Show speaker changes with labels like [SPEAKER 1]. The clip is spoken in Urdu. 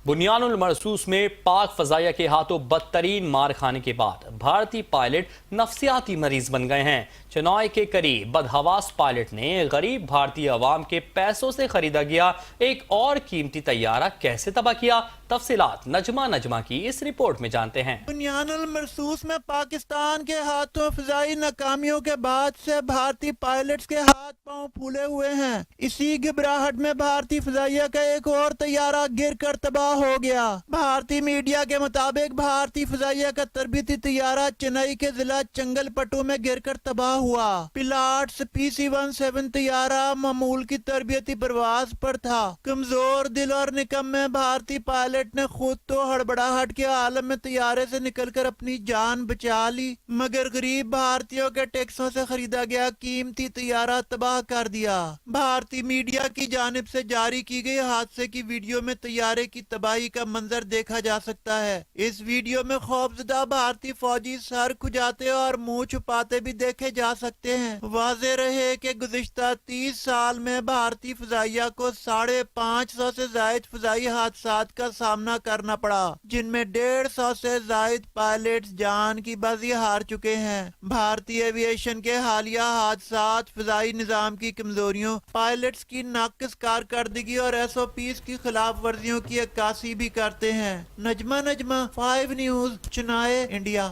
[SPEAKER 1] بنیان المرصوص میں پاک فضائیہ کے ہاتھوں بدترین مار کھانے کے بعد بھارتی پائلٹ نفسیاتی مریض بن گئے ہیں۔ چنوئی کے قریب بدحواس پائلٹ نے غریب بھارتی عوام کے پیسوں سے خریدا گیا ایک اور قیمتی طیارہ کیسے تباہ کیا؟ تفصیلات نجمہ کی اس رپورٹ میں جانتے ہیں۔
[SPEAKER 2] بنیان المرصوص میں پاکستان کے ہاتھوں فضائی ناکامیوں کے بعد سے بھارتی پائلٹس کے ہاتھ پاؤں پھولے ہوئے ہیں۔ اسی گھبراہٹ میں بھارتی فضائیہ کا ایک اور طیارہ گر کر تباہ ہو گیا۔ بھارتی میڈیا کے مطابق بھارتی فضائیہ کا تربیتی طیارہ چنئی کے ضلع چنگل پٹو میں گر کر تباہ ہوا۔ پلاٹس PC-17 طیارہ معمول کی تربیتی پرواز پر تھا۔ کمزور دل اور نکمے بھارتی پائلٹ نے خود تو ہڑبڑاہٹ کے عالم میں طیارے سے نکل کر اپنی جان بچا لی، مگر غریب بھارتیوں کے ٹیکسوں سے خریدا گیا قیمتی طیارہ تباہ کر دیا۔ بھارتی میڈیا کی جانب سے جاری کی گئی حادثے کی ویڈیو میں طیارے کی تباہی کا منظر دیکھا جا سکتا ہے۔ اس ویڈیو میں خوفزدہ بھارتی فوجی سر کھجاتے اور منہ چھپاتے بھی دیکھے جا سکتے ہیں۔ واضح رہے کہ گزشتہ 30 سال میں بھارتی فضائیہ کو 550 سے زائد فضائی حادثات کا سامنا کرنا پڑا، جن میں 150 سے زائد پائلٹس جان کی بازی ہار چکے ہیں۔ بھارتی ایویشن کے حالیہ حادثات فضائی نظام کی کمزوریوں، پائلٹس کی ناقص کارکردگی اور SOPs کی خلاف ورزیوں کی عکاسی بھی کرتے ہیں۔ Najma 5 news, Chennai, India.